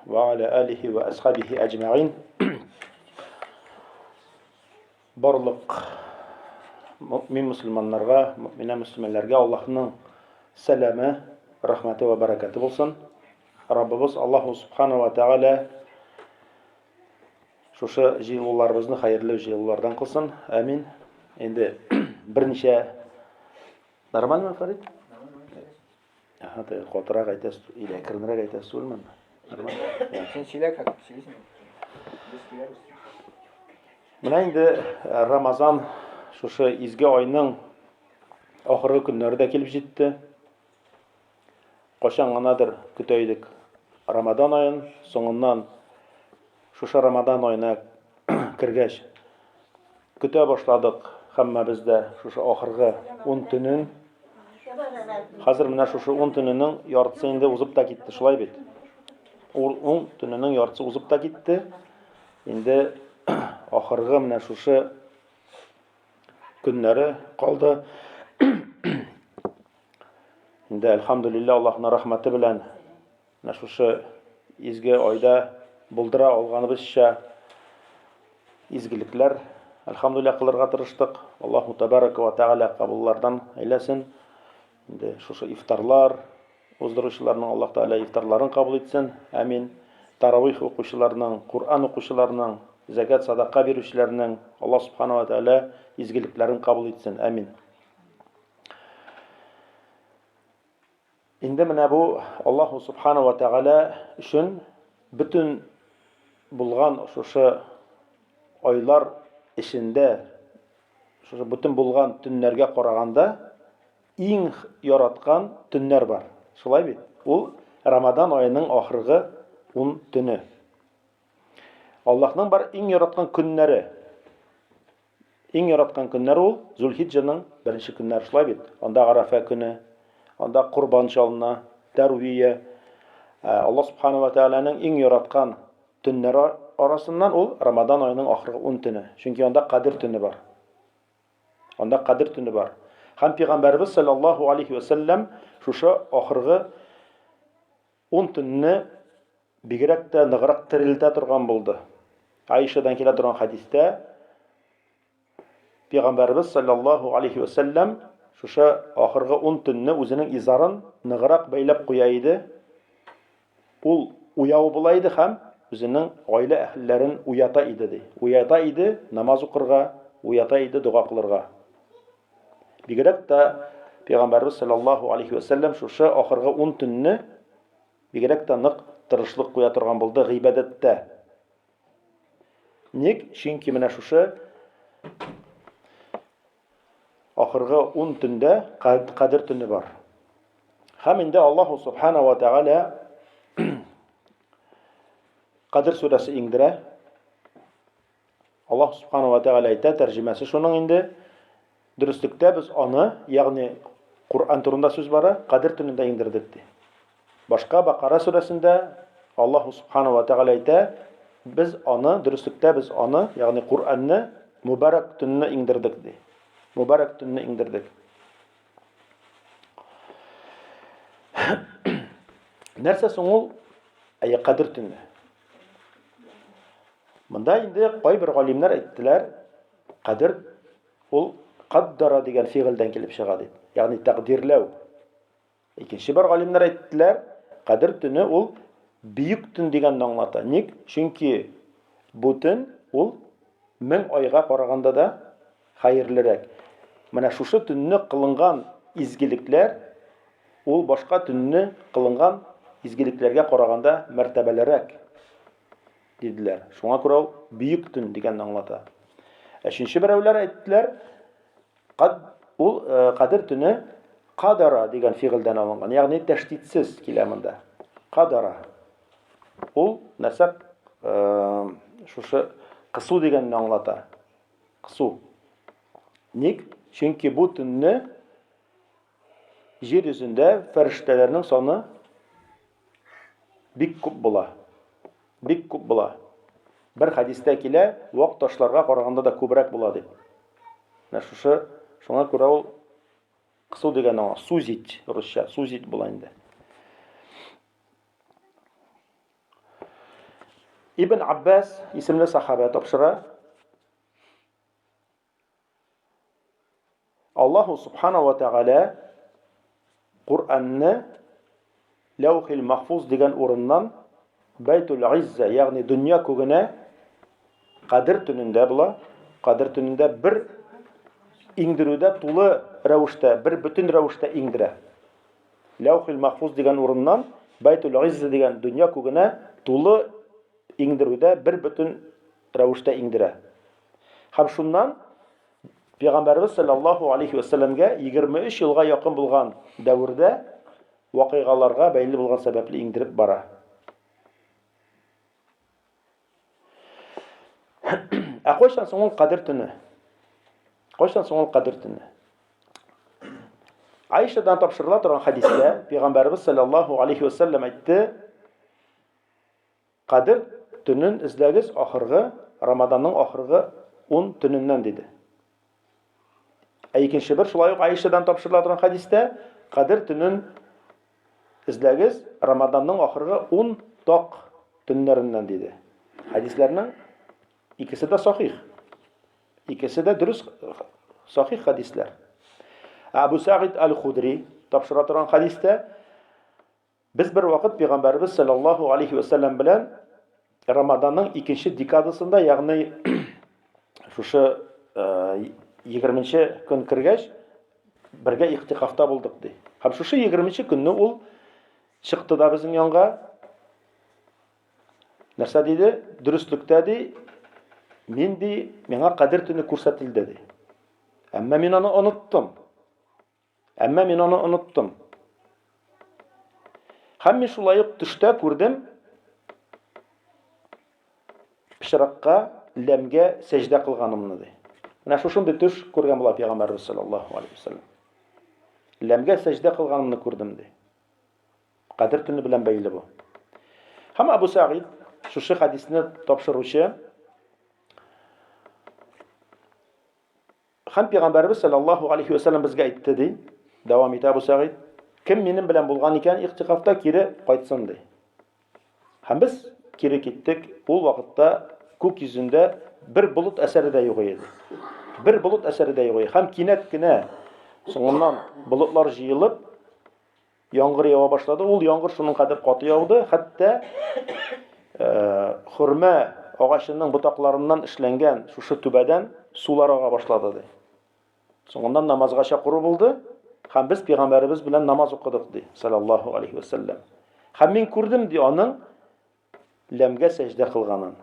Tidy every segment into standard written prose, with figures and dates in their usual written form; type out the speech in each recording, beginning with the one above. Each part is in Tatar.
وعلى آله وأصحابه أجمعين. Барлык мөмин мусламаннарга, мөминә мөслимәләргә Аллаһның сәламе, рәхмәте ва бәрәкәте булсын. Раббыбыз Аллаһу субхана ва тааля шушы җыелуларыбызны хәерле җыелулардан кылсын. Амин. Инде берничә нормальмы, Фарид? Хәтта котырак әйтәс, илә кирнерәк әйтәс үлмән. Нормаль. Сен сөйләк, сөйлисең. Менә инде Рамазан шушы изге айның ахыргы көннәре дә килеп җитте. Качан гынадыр көтә идек Рамадан аен, соңыннан шушы Рамадан аена кергәч көтә башладык һәммәбез дә шушы ахыргы 10 төнен. Хәзер менә шушы 10 төненең яртысы инде узып та китте, шулай бит. 10 төненең яртысы узып та китте. Инде ахыргы менә шушы көннәре калды. Инде әлхәмдүлилләh Аллаһның рәхмәте белән менә шушы изге айда булдыра алганыбызча изгелекләр әлхәмдүлилләh кылырга тырыштык. Аллаһу тәбарәка ва тааля кабуллардан әйләсен. Инде шушы ифтарлар уздыручыларның Аллаһ Таala ифтарларын кабул итсен. Амин. Таравих укучыларның, Кур'ан укучыларның, закат садака бирүчеләрнең Аллаһ Субхана ва Таala изгелекләрен кабул итсен. Амин. Инде менә бу Аллаһу Субхана ва Таala өчен бүтән булган шушы айлар эчендә шушы бүтән булган төннәргә караганда иң яраткан төннәр бар. Шулай бит? Ул Рамадан аеның ахыргы 10 төне. Аллаһның бар иң яраткан көннәре. Иң яраткан көннәр ул Зулхиджаның беренче көннәре, шулай бит? Анда Арафа көне, анда Курбан чалына, Тәрвия. Аллаһ Субхана ва Тааляның иң яраткан төннәре арасыннан ул Рамадан аеның ахыргы 10 төне. Чөнки анда Кадир төне бар. Анда Кадир төне бар. Һәм Пәйгамбәрбез саллаллаһу алейхи ва саллям шушы ахыргы 10 төнне бигрәк тә ныграк терелтә торган булды. Айшадан килә торган хадистә Пәйгамбәрбез саллаллаһу алейхи ва саллям шушы ахыргы 10 төнне үзенең изарын ныграк бәйләп куя иде. Ул уяу була иде һәм үзенең гаилә әһелләрен уята иде ди. Уята иде намаз укырга, уята иде дуга кылырга. Бигрәк тә Пәйгамбәрбез саллаллаһу алейхи ва саллям шушы ахыргы 10 төнне бигрәк тә нык тырышлык куя торган булды гыйбадәттә. Ник? Чөнки менә шушы ахыргы 10 төндә Кадир төне бар. Һәм инде Аллаһу Субхана ва Тааля Кадир сүрәсе иңдерә. Аллаһ Субхана ва Тааля әйтә, тәрҗемәсе шуның инде. Дөрестлектә без аны, ягъни Кур'ан турында сүз бара, Кадир төнендә иңдердек ди. Башка Бакара сүрәсендә Аллаһ Субхана ва Тааля әйтә, без аны, дөрестлектә без аны, ягъни Кур'анны Мубарак төнне иңдердек ди. Мубарак төнне иңдердек. Нәрсә соң ул Кадир төнне? Монда инде кайбер галимнәр әйттеләр, Кадир ул Каддара дигән фигыльдән килеп чыга ди. Ягъни тәкъдирләү. Икенче бер галимнәр әйттеләр, Кадир төне ул бийек төн дигәнне аңлата. Ник? Чөнки бу төн ул 1000 айга караганда да хәерлерәк. Менә шушы төнне кылынган изгелекләр ул башка төнне кылынган изгелекләргә караганда мәртәбәлерәк диделәр. Шуңа күрә ул бийек төн дигәнне аңлата. Өченче берәүләр әйттеләр, ул Кадир төне Кадара дигән фигыльдән алынган. Ягъни тәшдидсез килә монда. Кадара. Ул нәрсә шушы кысу дигәнне аңлата. Кысу. Ник? Чөнки бу төнне җир йөзендә фәрештәләрнең саны бик күп була. Бик күп була. Бер хадистә килә, вак ташларга караганда да күбрәк була дип. Менә шушы шуңа күрә ул кысу дигән аңа сузить русча, сузить була инде. Ibn Abbas isimli sahabe topshira. Alloh subhanahu va taolo Qur'onni Lavhil Mahfuz degan o'rindan Baytul Izza, ya'ni dunyo ko'gina Qadr tunida bular, Qadr tunida bir ingdiruvda to'li ravishda, bir butun ravishda ingdira. Lavhil Mahfuz degan o'rindan Baytul Izza degan dunyo ko'gina to'li ingdiruvda bir butun ravishda ingdira. Ham shundan Payg'ambarimiz sallallohu alayhi va sallamga 23 yilga yaqin bo'lgan davrda voqealarga bayli bo'lgan sababli ingdirib bora. Qo'shdan so'ng Qadr tuni. Qo'shdan so'ng Qadr tuni. Ayshadan topshirilgan turgan hadisda Payg'ambarimiz sallallohu alayhi va sallam aytdi: Qadr tunin izlagiz oxirgi Ramazonning oxirgi 10 tunidan dedi. Ikkinchi bir shulay Ayshadan topshirilgan hadisda Qadr tunin izlagiz Ramazonning oxirgi 10 toq tunlaridan dedi. Hadislarning ikisi de sahih. İkisi de dürüst sahih hadisler. Abu Sa'id al-Khudri topshirgan hadisda biz bir vaqt Payg'ambarimiz sallallohu alayhi va sallam bilan Ramazonning ikkinchi dekadasida, ya'ni shu 20-kun kirgach birga ixtiqofda bo'ldik dedi. Ham shu 20-kunni ul chiqdi-da bizning yonga. Narsa dedi? Durustlikda dedi. Menga Qadr tuni ko'rsatildi dedi. Amma men uni unutdim. Hamma shulay tushda ko'rdim. Pishroqqa, lamga sajda qilganimni dedi. Mana shunday tush ko'rgan bo'lar Payg'ambarimiz sallallohu alayhi vasallam. Lamga sajda qilganimni ko'rdim dedi. Qadr tuni bilan bayli bu. Hamma Abu Sa'id shu hadisni topshiruvchi ham Payg'ambarimiz sallallohu alayhi vasallam bizga aytdi dedi. Davom etdi Abu Sa'id. Kim mening bilan bo'lgan ekan, ixtiqofda kiri qaytsin dedi. Ham biz kiri ketdik. U vaqtda ko'k yuzida bir bulut asarida yo'q edi. Bir bulut asarida yo'q edi. Ham kinatgina so'ndan bulutlar jiyilib yomg'ir yog'a boshladi. U yomg'ir shuning qadar qattiq yog'di, hatto xurma og'achining butoqlaridan ishlangan shu tubadan suvlar og'a boshladi dedi. So'ndan namozga chaqirib bo'ldi. Ham biz Payg'ambarimiz bilan namoz o'qidik dedi sallallohu alayhi vasallam. Ham men ko'rdim dedi oning lamga sajda qilganin.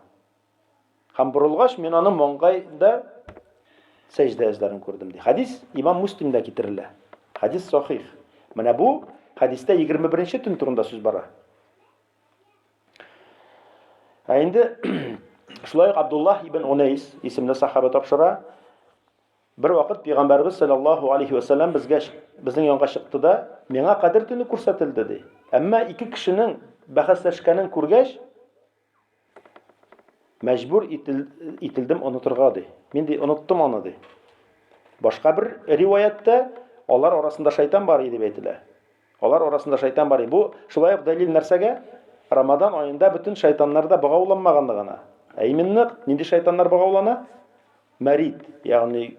Ham burilg'ach men uni mo'ng'ayda sajda izlarini ko'rdim dedi. Hadis Imom Muslimda keltirildi. Hadis sahih. Mana bu hadisda 21-tun turida so'z bor. Endi shulay Abdullah ibn Unays ismli sahoba topshira. Bir vaqt Payg'ambarimiz sallallohu alayhi va sallam bizning yonga chiqdi-da, menga Qadr tuni ko'rsatildi dedi. Ammo ikki kishining bahaslashganini ko'rgach, majbur etildim unuturga dedi. Men de unutdim uni dedi. Boshqa bir rivoyatda ular orasida shayton bor edi deb aytdilar. Ular orasida shayton bor edi. Bu shulay dalil narsaga Ramazon oyida butun shaytonlarda bog'avlanmaganligini. Ayminni nindi shaytonlar bog'avlana? Marid, ya'ni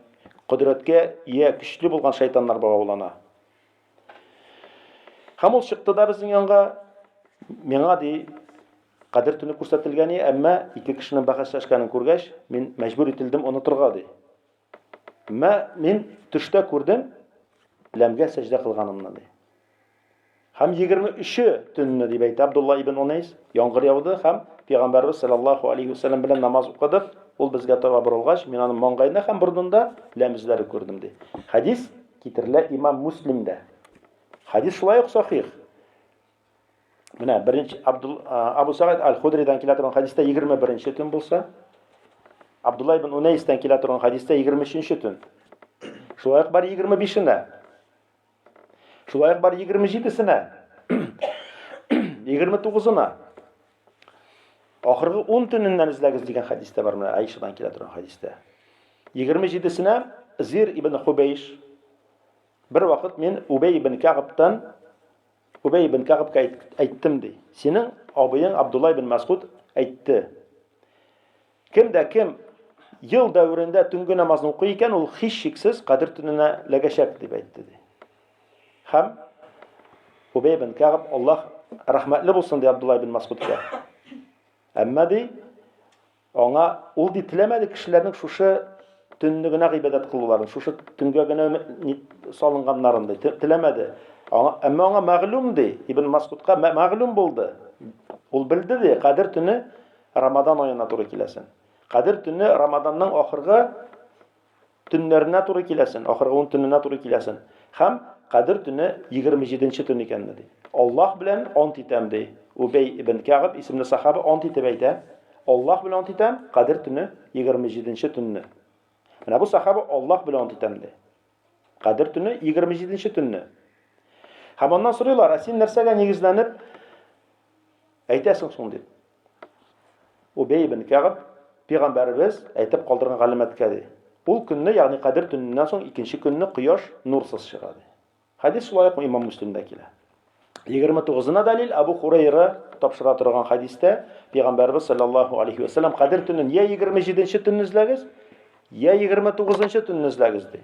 qudratga ega kuchli bo'lgan shaytonlar bog'avlana. Hamul chiqdi-da bizning yonga menga de Qadr tuni ko'rsatilgani, ammo ikki kishining bahslashganini ko'rgach, men majbur etildim unuturga dedi. Men tushda ko'rdim, lamga sajda qilganimni dedi. Ham 23-tunni deb aytdi Abdullah ibn Unays. Yomg'ir yog'di, ham Payg'ambarimiz sallallohu alayhi vasallam bilan namoz o'qidik. U bizga to'g'ri burilgach, men uni mo'ng'ayda ham burdimda lam izlari ko'rdim dedi. Hadis keltirilgan Imom Muslimda. Hadis shulay sahih. Mana birinchi Abu Sa'id al-Khudridan keladigan hadisda 21-tun bo'lsa, Abdullah ibn Unaysdan keladigan hadisda 23-tun. Shulay bar 25-sini. Shulay bar 27-sini. 29-sini. Oxirgi 10 tunidan izlagiz degan hadisda bor, mana Ayshadan keladigan hadisda. 27-sini Zir ibn Hubaysh bir vaqt men Ubay ibn Ka'bga aytdim dedi. Sening abiying Abdullah ibn Mas'ud aytdi. Кем ел дәврендә төнге намазны укый икән, ул һичшиксез Кадер төненә ләгәшәк дип әйтте. Һәм Убей ибн Кәгъб, Аллаһ рәхмәтле булсын ди Абдулла ибн Масгудка. Әмма ди, аңа ул ди теләмәде кешеләрнең шушы төнне генә гыйбадәт кылуларын, шушы төнгә генә салынганнарын ди, теләмәде. Әмма аңа мәгълүм ди, Ибн Масгудка мәгълүм булды. Ул белде ди, Кадер төне Рамадан аена туры киләсен. Кадер төне Рамаданның ахыргы төннәренә туры киләсен, ахыргы 10 төненә туры киләсен. Һәм Кадер төне 27нче төн икән ди. Аллаһ белән ант итәм ди. Убей ибн Кәгъб исемле сахаба ант итеп әйтә. Аллаһ белән ант итәм, Кадер төне 27нче төнне. Менә бу сахаба Аллаһ белән ант итәм ди. Кадер төне 27нче төнне. Һәм аннан сорыйлар, син нәрсәгә нигезләнеп әйтәсең соң дип. Убей ибн Кәгъб пәйгамбәрбез әйтеп калдырган галимәткә ди. Ул көнне, ягъни Кадер төненнән соң икенче көнне кояш нурсыз чыга ди. Хадис шулай Имам Муслимдә килә. 29-на дәлил Абу Хурайра тапшыра торган хадистә пәйгамбәрбез саллаллаһу алейхи ва саллям Кадер төнен я 27нче төнне эзләгез, я 29нчы төнне эзләгез ди.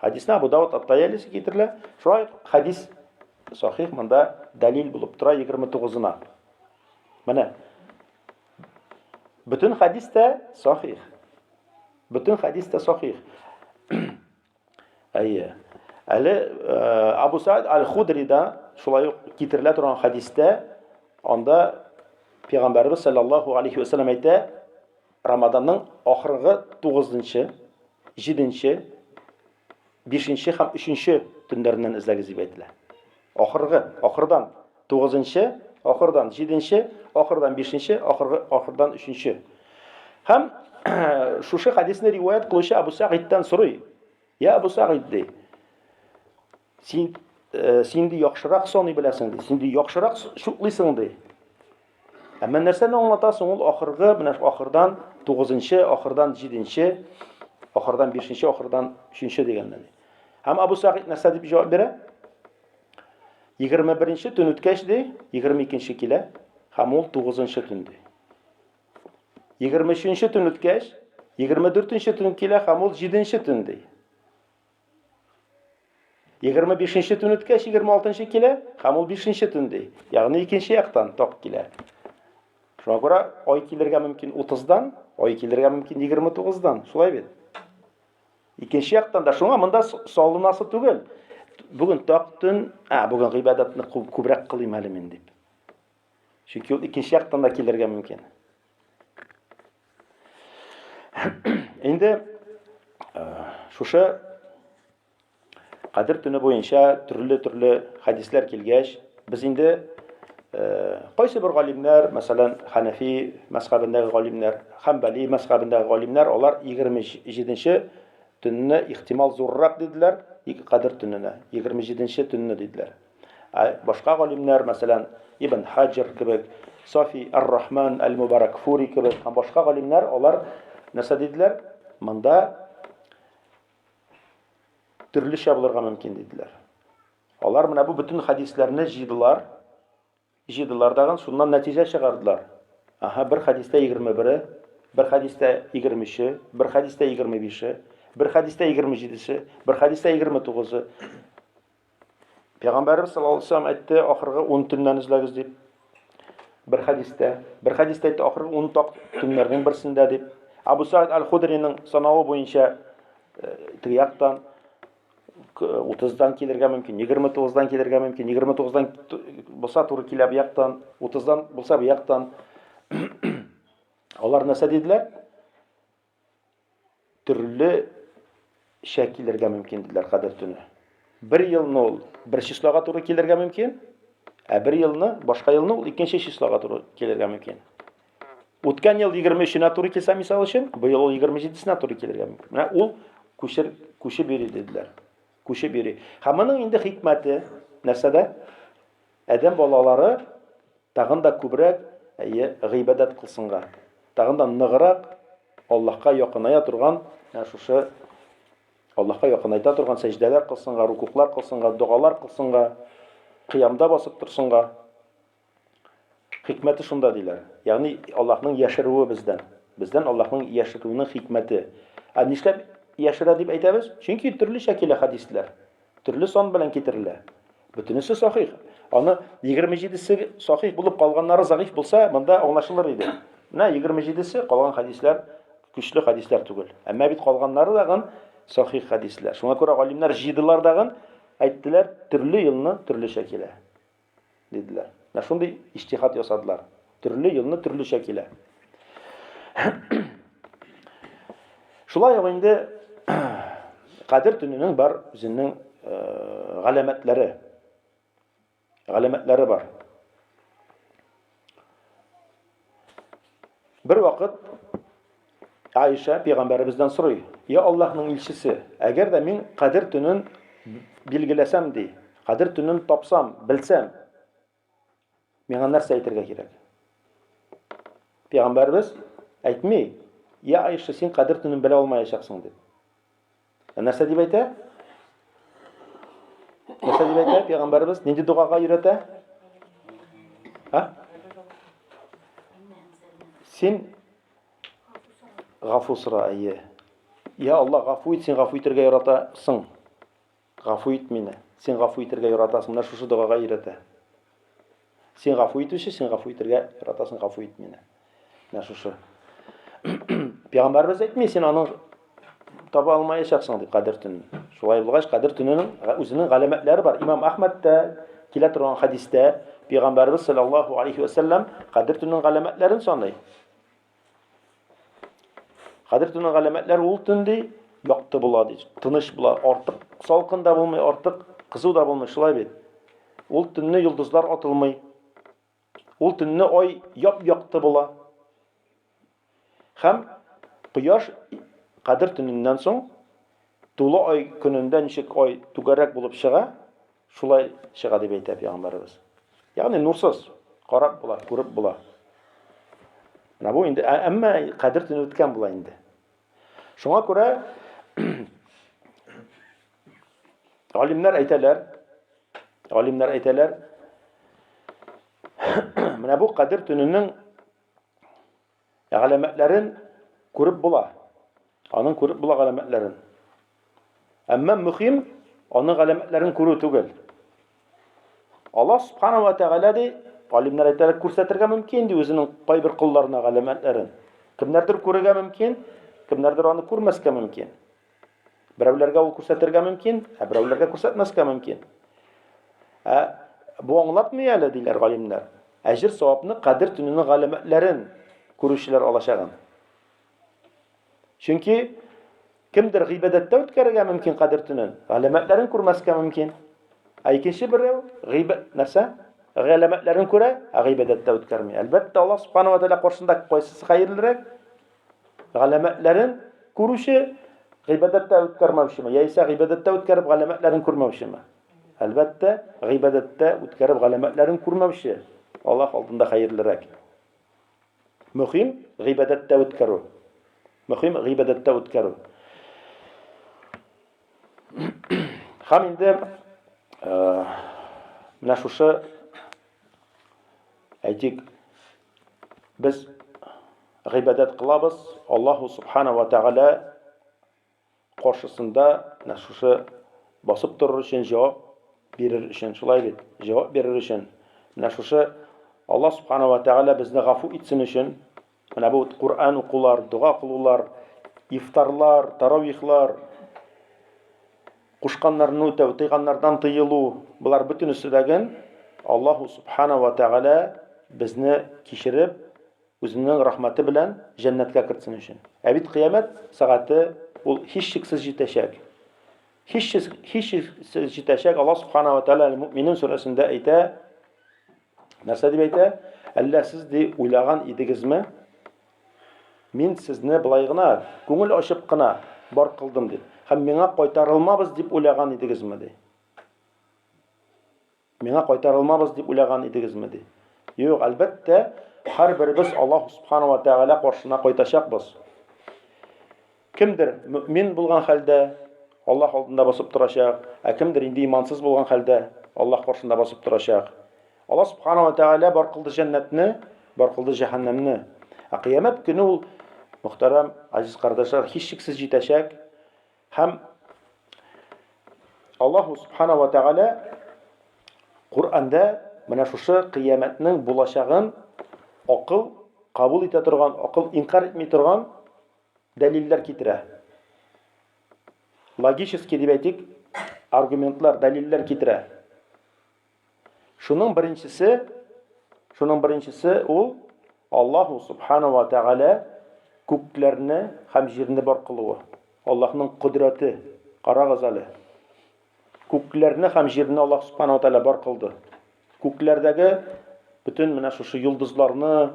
Хадисне Абу Дауд ат-Таялиси китерелә. Шулай хадис сахих, монда дәлил булып тора 29-на. Менә bütün хадистә сахих. Bütün хадистә сахих. Әйе. Әле Абу Саид аль-Худрида шулай ук китерелә торган хадистә анда пәйгамбәрбез саллаллаһу алейхи ва саллям әйтә, Рамаданның ахыргы 9нчы, 7нче, 5нче һәм 3нче төннәреннән эзләгез дип әйтелә. Ахырдан 9нчы, ахырдан 7нче, ахырдан 5нче, ахырдан 3нче. Һәм шушы хадисне риваят кылучы Абу Саидтан сорый. Я Абу Саид ди. Син ди яхшырак соны беләсең ди. Син ди яхшырак шуклыйсың ди. Әмма нәрсәне аңлатасың ул ахыргы, менә ахырдан 9нчы, ахырдан 7нче, ахырдан 5нче, ахырдан 3нче дигәннән. Һәм Абу Саид нәрсә дип җавап бирә? 21нче төн үткәч ди, 22нче килә, һәм ул 9нчы төн ди. 23нче төн үткәч, 24нче төн килә, һәм ул 7нче төн ди. 25нче төн үткәч, 26нчы килә, һәм ул 5нче төн ди. Ягъни икенче яктан так килә. Шуңа күрә ай килергә мөмкин 30дан, ай килергә мөмкин 29дан. Шулай бит. Икенче яктан да шуңа монда салынасы түгел. Бүген так төн, бүген гыйбадатны күбрәк кылыйм әле мин дип. Чөнки ул икенче яктан да килергә мөмкин. Инде шушы Кадер төне буенча төрле хадисләр килгәч, без инде кайсы бер галимнәр, мәсәлән, Ханафи мәзһәбендәге галимнәр, Ханбали мәзһәбендәге галимнәр, алар 27нче төнне ихтимал зуррак диделәр, Кадер төненә, 27нче төнне диделәр. Башка галимнәр, мәсәлән, Ибн Хаҗр кебек, Сафи ар-Рахман аль-Мубаракфури кебек, һәм башка галимнәр, алар нәрсә диделәр? Монда төрлечә булырга мөмкин диделәр. Алар менә бу bütün хадисләрне җыйдылар дагы шуннан нәтиҗә чыгардылар. Бер хадистә 21, бер хадистә 23, бер хадистә 25, бер хадистә 27, бер хадистә 29. Пәйгамбәрбез саллаллаһу алейһи ва саллям әйтте, ахыргы 10 төннән эзләгез дип. Бер хадистә әйтте, ахыргы 10 так төннәрнең берсендә дип. Абу Саид аль-Худриның санавы буенча тиряктан 30дан килергә мөмкин, 29дан килергә мөмкин, 29дан булса туры килә бу яктан, 30дан булса бу яктан. Алар нәрсә диделәр? Төрле шәкилләргә мөмкин диделәр Кадер төне. Бер елны ул бер числога туры килергә мөмкин, бер елны, башка елны ул икенче числога туры килергә мөмкин. Үткән ел 23-нә туры килсә, мисал өчен, бу ел 27-сенә туры килергә мөмкин. Менә ул күчеп бирде диделәр. Күчеп бирде. Һәм моның инде хикмәте нәрсәдә? Адәм балалары тагын да күбрәк гыйбадат кылсынга, тагын да ныграк Аллаһка якыная турган, шушы Аллаһка якынайта турган сәҗдәләр кылсынга, рукуклар кылсынга, дугалар кылсынга, кыямда басып турсынга. Хикмәте шунда диләр. Ягъни Аллаһның яшерүе бездән. Бездән Аллаһның яшерүнең хикмәте. Нишләп яшерә дип әйтәбез? Чөнки төрлечә килә хадисләр. Төрле сан белән китерелә. Бөтенесе сахих. Аны 27се сахих булып калганнары загыйф булса, монда аңлашылыр иде. Менә 27се калган хадисләр көчле хадисләр түгел. Әмма бит калганнары дагы сахих хадисләр. Шуңа күрә галимнәр җыйдылар дагы, әйттеләр, төрле елны төрлечә килә. Диделәр. Менә шундый иҗтиһад ясадылар. Төрле елны төрлечә килә. Шулай ук инде Кадер төненең бар үзенең галәмәтләре бар. Бер вакыт Айша пәйгамбәребездән сорый: "Я Аллаһның илчесе, әгәр дә мин Кадер төнен билгеләсәм ди, Кадер төнен тапсам, белсәм, миңа нәрсә әйтергә кирәк?" Пәйгамбәрбез әйтми: "Я Айша, син Кадер төнен белә алмаячаксың" дип. Нәрсә дип әйтә? Нәрсә дип әйтә пәйгамбәрбез? Нинди дугага өйрәтә? Син гафу сора, әйе. Я Аллах, гафу ит, син гафу итәргә яратасың. Гафу ит мине. Син гафу итәргә яратасың. Менә шушы дугага өйрәтә. Син гафу итүче, син гафу итәргә яратасың, гафу ит мине. Менә шушы. Пәйгамбәрбез әйтми, син аның таба алмаячаксың дип Кадер төнен. Шулай булгач, Кадер төненең үзенең галәмәтләре бар. Имам Әхмәттә килә торган хадистә Пәйгамбәрбез саллаллаһу алейхи ва саллям Кадер төненең галәмәтләрен саный. Кадер төненең галәмәтләре ул төнди якты була ди, тыныч була, артык салкын да булмый, артык кызу да булмый, шулай бит. Ул төнне йолдызлар атылмый. Ул төнне ай яп-якты була. Һәм кояш Кадер төненнән соң тулы ай көнендә ничек ай түгәрәк булып чыга, шулай чыга дип әйтә пәйгамбәрбез. Ягъни нурсыз, карап була, күреп була. Менә бу инде әмма Кадер төне үткән була инде. Шуңа күрә галимнәр әйтәләр, менә бу Кадер төненең галәмәтләрен күреп була. Аның күреп була галәмәтләрен. Әмма мөһим аның галәмәтләрен күрү түгел. Аллаһ субхanahu ва тәгалә ди, галимнәр әйтәләр, күрсәтергә мөмкин ди үзенең кайбер кулларына галәмәтләрен. Кемнәрдер күрергә мөмкин, кемнәрдер аны күрмәскә мөмкин. Берәүләргә ул күрсәтергә мөмкин, берәүләргә күрсәтмәскә мөмкин. Бу аңлатмый әле диләр галимнәр. Әҗр савапны Кадер төненең галәмәтләрен күрүчеләр алачагын. Чөнки кемдер гыйбадәттә үткәрергә мөмкин Кадер төнен, галәмәтләрен күрмәскә мөмкин. Икенче берәү гыйбадәт нәрсә? Галәмәтләрен күрә, гыйбадәттә үткәрми. Әлбәттә Аллаһ субхanahu ва тәгалә каршында кайсысы хәерлерәк? Галәмәтләрен күрүче гыйбадәттә үткәрмәүчеме, яисә гыйбадәттә үткәреп галәмәтләрен күрмәүчеме? Әлбәттә гыйбадәттә үткәреп галәмәтләрен күрмәүче Аллаһ алдында хәерлерәк. Мөһим гыйбадәттә үткәрү. Һәм инде менә шушы әйтик, без гыйбадәт кылабыз, Аллаһу субхanahu ва тәгалә каршысында менә шушы басып торыр өчен, җавап бирер өчен, шулай бит, җавап бирер өчен. Менә шушы Аллаһ субхanahu ва тәгалә безне гафу итсен өчен, менә бу Кур'ан укулар, дуга кылулар, ифтарлар, таравихлар, кушканнарны үтәү, тыйганнардан тыелу, булар бөтенесе дәген Аллаһу субхanahu ва тәгалә безне кичереп, үзенең рәхмәте белән җәннәткә кертсен өчен. Бит кыямәт сәгате ул һичшиксез җитәчәк. Һичшиксез җитәчәк. Аллаһ субхanahu ва тәгалә Муъминун сүрәсендә әйтә, нәрсә дип әйтә? Әллә сез ди уйлаган идегезме? Мин сезне былай гына, күңел ачып кына бар кылдым дип. Һәм миңа кайтарылмабыз дип уйлаган идегезме ди. Миңа кайтарылмабыз дип уйлаган идегезме ди. Юк, әлбәттә, һәрберебез Аллаһ субхanahu ва тәгалә каршына кайтачакбыз. Кемдер мөмин булган хәлдә Аллаһ алдында басып торачак, кемдер инде имансыз булган хәлдә Аллаһ каршында басып торачак. Аллаһ субхanahu ва тәгалә бар кылды җәннәтне, бар кылды җәһәннәмне. Кыямәт көне ул muhtaram aziz kardeşler, hiç şüphesiz җитәчәк. Һәм Аллаһу Субхана ва Тәгалә Кур'анда менә шушы кыямәтнең булачагын акыл кабул итә торган, акыл инкар итми торган дәлилләр китерә. Логически дип әйтик, аргументлар, дәлилләр китерә. Шуның беренчесе ул Аллаһу Субхана ва Тәгалә күкләрне һәм җирне бар кылуы. Аллаһның кудрәте. Карагыз әле. Күкләрне һәм җирне Аллаһ Субхана ва Тәгалә бар кылды. Күкләрдәге bütün менә шушы йолдызларны,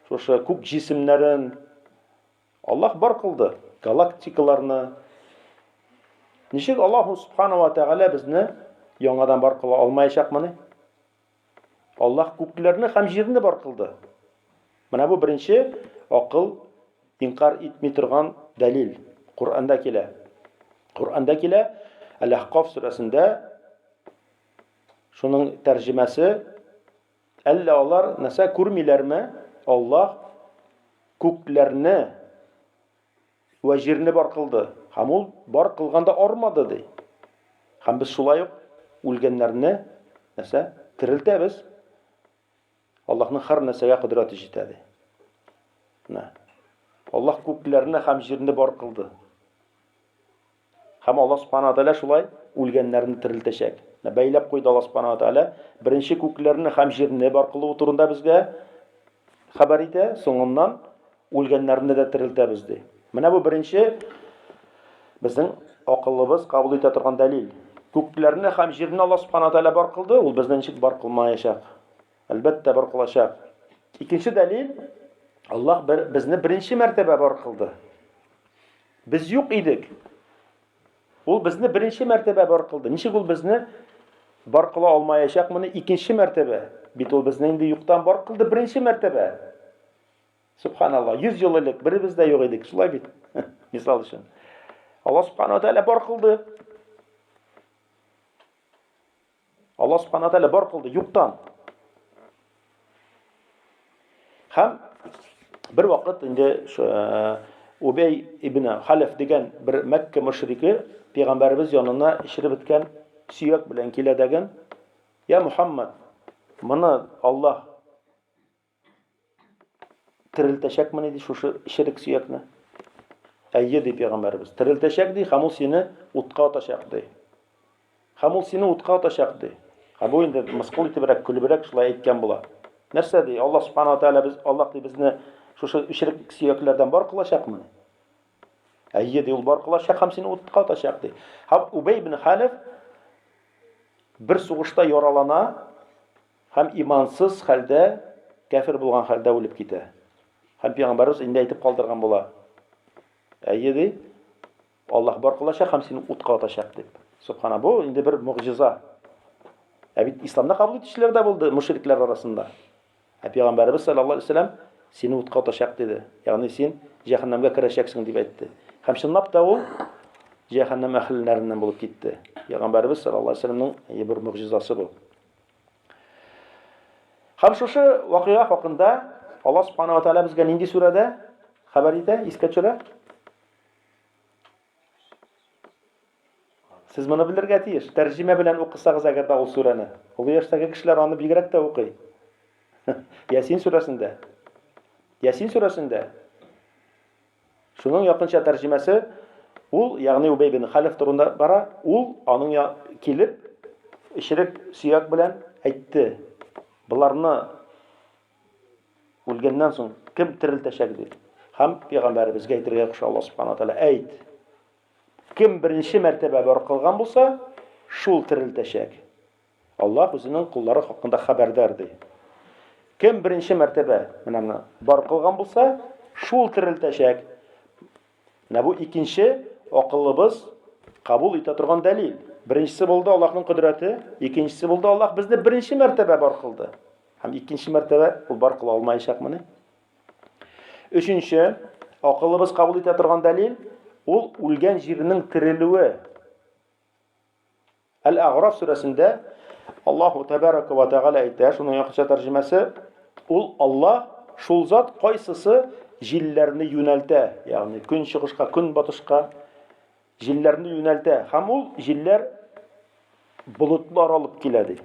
шушы күк җисемнәрен Аллаһ бар кылды. Галактикаларны. Ничек Аллаһу Субхана ва Тәгалә безне яңадан бар кыла алмаячакмыни? Аллаһ күкләрне һәм җирне бар кылды. Менә бу беренче акыл инкар итми торган дәлил. Кур'анда килә. Кур'анда килә Әл-Ахқаф сүрәсендә шуның тәрҗемәсе әллә алар нәрсә күрмиләрме? Аллаһ күкләрне ва җирне бар кылды. Һәм ул бар кылганда армады ди. Һәм без шулай ук үлгәннәрне нәрсә терелтәбез. Аллаһның һәр нәрсәгә кудрәте җитә ди. Аллаһ күкләрне һәм җирне бар кылды. Һәм Аллаһ Субхана ва Тәгалә шулай үлгәннәрне терелтәчәк. Бәйләп куйды Аллаһ Субхана ва Тәгалә беренче күкләрне һәм җирне бар кылу турында безгә хәбәр итә, соңыннан үлгәннәрне дә терелтәбез ди. Менә бу беренче безнең акылыбыз кабул итә торган дәлил. Күкләрне һәм җирне Аллаһ Субхана ва Тәгалә бар кылды, ул безнең ничек бар кылмаячак? Әлбәттә бар кылачак. Икенче дәлил, Аллаһ безне беренче мәртәбә бар кылды. Без юк идек. Ул безне беренче мәртәбә бар кылды. Ничек ул безне бар кыла алмаячакмыни? Икенче мәртәбә. Бит ул безне инде юктан бар кылды беренче мәртәбә. Субханалла, 100 ел элек беребез дә юк идек. Шулай бит. Мисал өчен. Аллаһ Субхана ва Тәгалә бар кылды. Аллаһ Субхана ва Тәгалә бар кылды юктан. Һәм bir вакыт инде Убей ибн Халиф дигән бер Мәккә мөшрике пәйгамбәрбез янына ишереп беткән сөяк белән килә дигән: "Я Мухаммад, моны Аллаһ терелтәчәкме ди шушы ишерек сөякне?" Әйе ди пәйгамбәрбез. Терелтәчәк ди, һәм ул сине утка атачак ди. Һәм ул сине утка атачак ди. Һәм бу инде мыскыл итебрәк, көлебрәк шулай әйткән була. Нәрсә ди? Аллаһ Субхана ва Тәгалә Аллаһ ди безне шушы ишерек сөякләрдән бар кылачакмы? Әйе ди, ул бар кылачак һәм сине утка атачак ди. Һәм Убей ибн Халиф бер сугышта яралана һәм имансыз хәлдә, кафир булган хәлдә үлеп китә. Һәм пәйгамбәрбез инде әйтеп калдырган була. Әйе ди, Аллаһ бар кылачак һәм сине утка атачак дип. Субхана, бу инде бер мугҗиза. Бит исламда кабул итүчеләр дә булды мушриклар арасында. Пәйгамбәрбез саллаллаһу алейһи ва саллям сине утка атачак диде. Ягъни син җәһәннәмгә керәчәксең дип әйтте. Һәм чынлап та ул җәһәннәм әһлләреннән булып китте. Пәйгамбәрбез саллаллаһу алейһи ва саллямның бер мугҗизасы бу. Һәм шушы вакыйга хакында Аллаһ Субхана ва Тәгалә безгә нинди сүрәдә хәбәр итә? Искә төшерә? Siz bunu bilirgə tiyir. Tərcimə bilən oxusaqız əgər də o surəni. O yaşdakı kişilər onu bilgərək də oxuy. Yasin surəsində. Yasin surəsində. Şunun yaxınca tərciməsi ul, yəni Ubey ibn Halif turunda bara, ul onun kilib işirik süyak bilən әйтте. Bularını үлгәннән соң кем терелтәчәк ди? Һәм пәйгамбәребезгә әйтергә куша Аллаһ Субхана ва Тәгалә әйт. Кем беренче мәртәбә бар кылган булса, шул терелтәчәк. Аллаһ үзенең куллары хакында хәбәрдар ди. Кем беренче мәртәбә менә бар кылган булса, шул терелтәчәк. Менә бу икенче акылыбыз кабул итә торган дәлил. Беренчесе булды Аллаһның кудрәте, икенчесе булды Аллаһ безне беренче мәртәбә бар кылды. Һәм икенче мәртәбә ул бар кыла алмаячакмыни? Өченче акылыбыз кабул итә торган дәлил ул үлгән җирнең терелүе. Әл-Ағраф сүрәсендә Аллаһу тәбәрәкә ва тәгалә әйтә, шуның яхшы тәрҗемәсе, ул Аллаһ шул зат кайсысы җилләрне юнәлтә, ягъни көн чыгышка, көн батышка җилләрне юнәлтә. Һәм ул җилләр болытлар алып килә ди.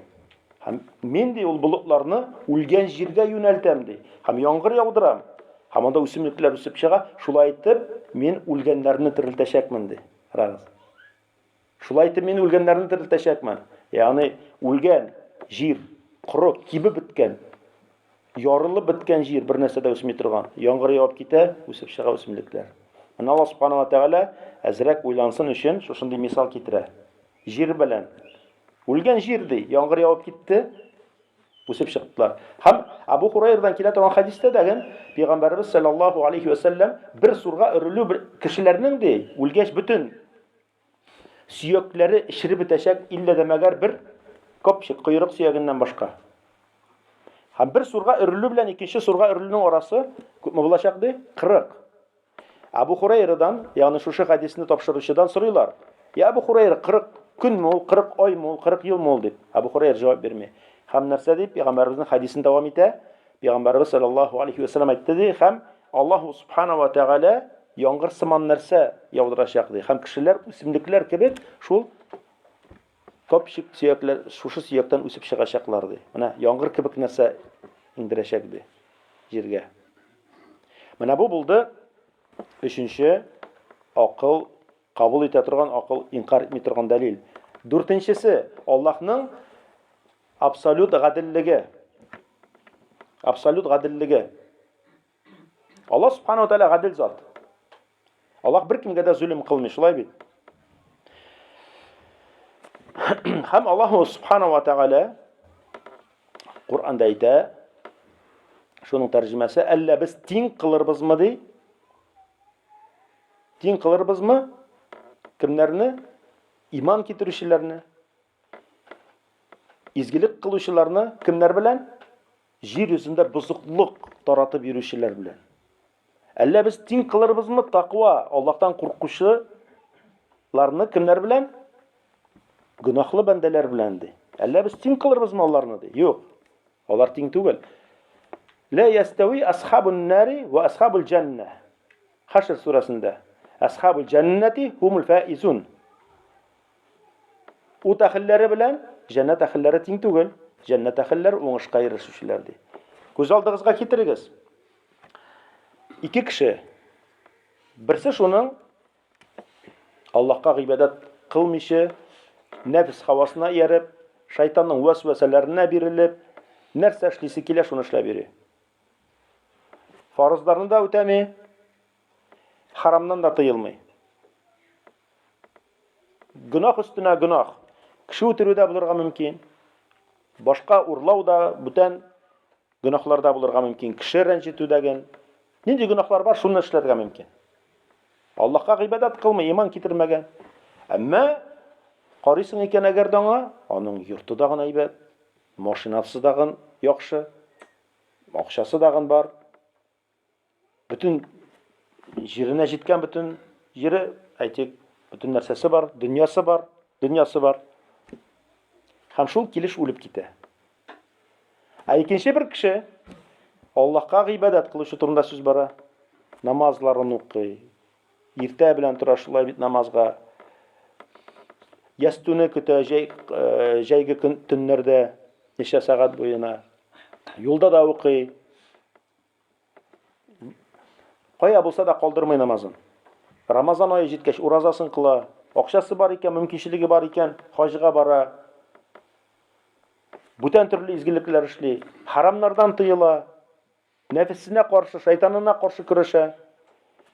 Һәм мин ди ул болытларны үлгән җиргә юнәлтәм ди. Һәм яңгыр яудырам. Һәм анда үсемлекләр үсеп чыга. Шулай итеп, мин үлгәннәрне терелтәчәкмен ди. Карагыз. Шулай итеп, мин үлгәннәрне терелтәчәкмен. Ягъни үлгән җир, коры, кибеп беткән, ярылып беткән җир бер нәрсә дә үсми торган. Яңгыр явып китә, үсеп чыга үсемлекләр. Аны Аллаһ Субханаһу ва Тәгалә әзрәк уйлансын өчен шушындый мисал китерә. Җир белән. Үлгән җир ди, яңгыр явып китте, үсеп чыктылар. Һәм Абу Хурайрадан килә торган хадистә дәген Пәйгамбәрбез саллаллаһу алейхи ва саллям бер сурга өрелү бер кешеләрнең ди, үлгәч бөтен сөякләре эшереп бетәчәк, иллә дә мәгәр бер копчык, койрык сөягеннән башка. Һәм бер сурга өрелү белән икенче сурга өрелүнең арасы күпме булачак ди? 40. Абу Хурайрадан, ягъни шушы хадисне тапшыручыдан сорыйлар. Я Абу Хурайра, 40 көнме ул, 40 оймы ул, 40 елмы ул дип. Абу Хурайра җавап бирми. Һәм нәрсә дип Пәйгамбәрбезнең хадисен дәвам итә. Пәйгамбәрбез саллаллаһу алейхи ва саллям әйтте ди, һәм Аллаһ Субханаһу ва Тәгалә яңгыр сыман нәрсә яудырачак ди. Һәм кешеләр үсемлекләр кебек шул копчык сөякләр, шушы сөяктән үсеп чыгачаклар ди. Менә яңгыр кебек нәрсә индерәчәк ди җиргә. Менә бу булды өченче акыл кабул итә торган, акыл инкар итми торган дәлил. Дүртенчесе Аллаһның абсолют гаделлеге. Абсолют гаделлеге. Аллаһ Субханаһу ва Тәгалә гадел зат. Аллаһ бер кемгә дә зулм кылмый, шулай бит. Һәм Аллаһ Субханаһу ва Тәгалә Куръанда әйтә, шуның тәрҗемәсе, әллә без тиң кылырбызмы ди? Тиң кылырбызмы? Кемнәрне? Иман китерүчеләрне, изгелек кылучыларны кемнәр белән? Җир йөзендә бозыклык таратып йөрүчеләр белән. Әллә без тиң кылырбызмы тақва, Аллаһтан куркучыларны кемнәр белән? Гөнаһлы бәндәләр белән ди. Әллә без тиң кылырбызмы аларны ди? Юк. Алар тиң түгел. Ла ястави асхабун нари ва асхабул джанна. Хашр сурасында. Асхабул джаннати хумул фаизун. Ут әһелләре белән җәннәт әһелләре тиң түгел. Җәннәт әһелләре уңышка ирешүчеләр ди. Күз алдыгызга китерегез. Ике кеше. Берсе шуның Аллаһка гыйбадат кылмыйчы, нәфс хавасына ияреп, шайтанның вәсвәсәләренә бирелеп, нәрсә эшлисе килә, шуны эшләп йөри. Фарызларны да үтәми, харамнан да тыелмый. Гөнаһ өстенә гөнаһ. Кеше үтерү дә булырга мөмкин. Башка урлау да, бүтән гөнаһлар да булырга мөмкин. Кеше рәнҗетү дәген. Нинди гөнаһлар бар, шуны эшләргә мөмкин. Аллаһка гыйбадат кылмый, иман китермәгән. Әмма карыйсың икән әгәр дә аның йорты да гына әйбәт, машинасы да гына яхшы, акчасы да гына бар. Бүтән җиренә җиткән, бүтән җире, әйтик, бүтән нәрсәсе бар, дөньясы бар. Һәм шул килеш үлеп китә. Ә икенче бер кеше Аллаһка гыйбадат кылышы турында сүз бара. Намазларын укый. Иртә белән тора шулай бит намазга. Ястуны көтә җәйге төннәрдә 2 сәгать буена. Юлда да укый. Кая булса да калдырмый намазын. Рамазан ае җиткәч уразасын кыла. Акчасы бар икән, мөмкинчелеге бар икән, хаҗга бара. Бүтән төрле изгелекләр эшли. Харамнардан тыела. Нәфесенә каршы, шайтанына каршы көрәшә.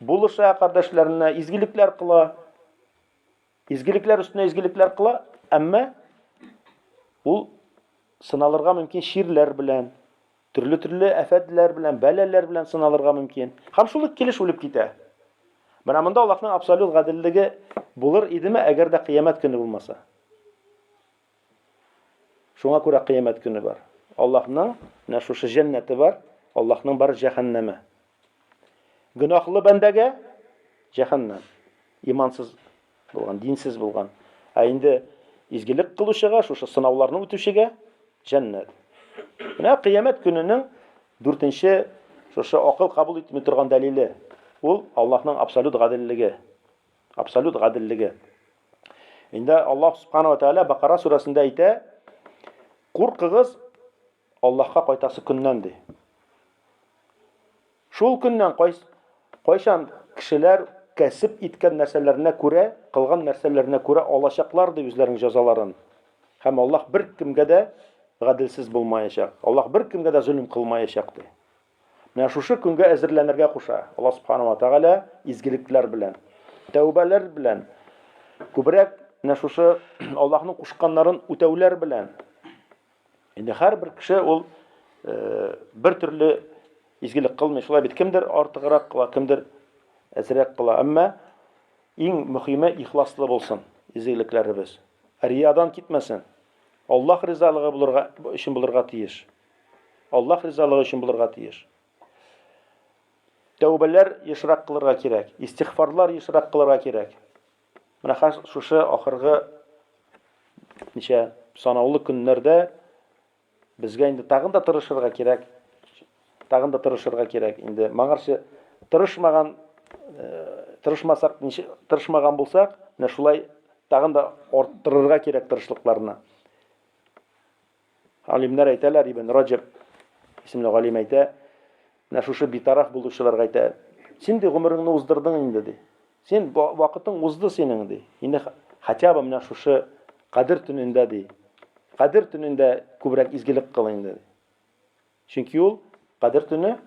Булыша кардәшләренә изгелекләр кыла. Изгелекләр өстенә изгелекләр кыла, әмма ул сыналырга мөмкин ширләр белән, төрле афәтләр белән, бәләләр белән сыналырга мөмкин. Һәм шул килеш үлеп китә. Менә монда Аллаһның абсолют гаделлеге булыр идеме, әгәр дә кыямәт көне булмаса. Шуңа күрә кыямәт көне бар. Аллаһның менә шушы җәннәте бар, Аллаһның бар җәһәннәме. Гөнаһлы бәндәгә җәһәннәм. Имансыз булган, динсез булган. Ә инде изгелек кылучыга, шушы сынауларны үтүчегә җәннәт. Менә кыямәт көненең 4нче шушы акыл кабул итми торган дәлиле ул Аллаһның абсолют гаделлеге. Абсолют гаделлеге. Инде Аллаһ Субханаһу ва Тааля Бакара сурасында әйтә: "Куркыгыз Аллаһка кайтасы көннән" ди. Шул көннән кайчан кешеләр кәсеп иткән нәрсәләренә күрә, кылган нәрсәләренә күрә алачаклар ди үзләренең җәзаларын. Һәм Аллаһ бер кемгә дә гаделсез булмаячак. Аллаһ бер кемгә дә zulm кылмаячак ди. Менә шушы көнгә әзерләнергә куша. Аллаһ Субханаһу ва Тааля изгелекләр белән, тәүбәләр белән, күбрәк менә шушы Аллаһның кушканнарын үтәүләр белән. Инде һәрбер кеше ул бер төрле изгелек кылмый. Шулай бит кемдер артыграк кыла, кемдер әзрәк кыла. Әмма иң мөһиме ихласлы булсын изгелекләребез. Риядан китмәсен. Аллаһ ризалыгы булырга өчен булырга тиеш. Аллаһ ризалыгы өчен булырга тиеш. Тәүбәләр ешрак кылырга кирәк, истигъфарлар ешрак кылырга кирәк. Менә шушы ахыргы ничә санаулы көннәрдә безгә инде тагын да тырышырга кирәк. Тагын да тырышырга кирәк. Инде моңарчы тырышмасак, тырышмаган булсак, менә шулай тагын да арттырырга кирәк тырышлыкларны. Алимнәр әйтәләр, Ибн Раҗаб исемле галим әйтә, менә шушы битараф булучыларга әйтә: "Син ди гомереңне уздырдың инде" ди. "Син вакытың узды синең" ди. Инде хотя бы менә шушы Кадер төнендә ди. Кадер төнендә күбрәк изгелек кыл инде. Чөнки ул Кадер төне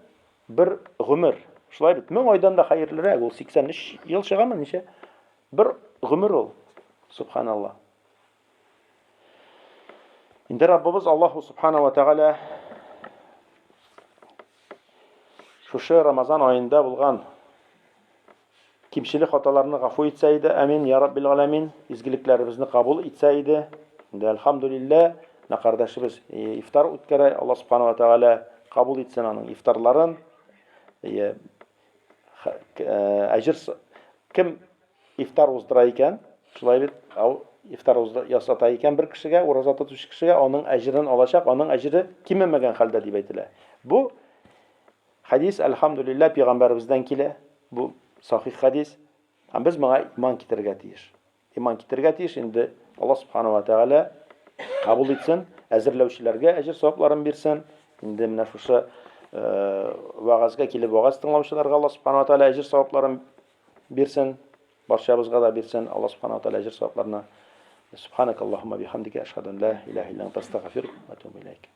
бер гомер. Шулай бит 1000 айдан да хәерлерәк, ул 83 ел чыгамы ничә? Бер гомер ул. Субханаллах. Инде Раббыбыз Аллаһу Субханаһу ва Тааля шушы Рамазан айында булган кимчелек хаталарны гафу итсә иде, амин я раббил аламин, изгелекләребезне кабул итсә иде. Инде әлхамдулиллах, на кардәшебез ифтар үткәрә, Аллаһ Субханаһу ва Тааля кабул итсен аның ифтарларын. Әҗр кем ифтар уздыра икән, шулай бит, ифтар ясата икән бер кешегә, ураза тотучы кешегә, аның әҗрен алачак, аның әҗре кимемәгән хәлдә дип әйтелә. Бу хадис әлхамдулиллах пәйгамбәребездән килә. Бу сахих хадис. Һәм без моңа иман китергә тиеш. Иман китергә тиеш. Инде Аллаһ Субханаһу ва Тааля кабул итсен, әзерләүчеләргә әҗр савапларын бирсен. Инде менә шушы вагазга килеп вагаз тыңлаучыларга Аллаһ Субханаһу ва Тааля әҗр савапларын бирсен. Барчабызга да бирсен. Аллаһ Субханаһу ва Тааля әҗр савапларны. Субханакаллаһумма бихамдика ашһаду ан ла илаха илля анта астагфирука ва атубу илейк.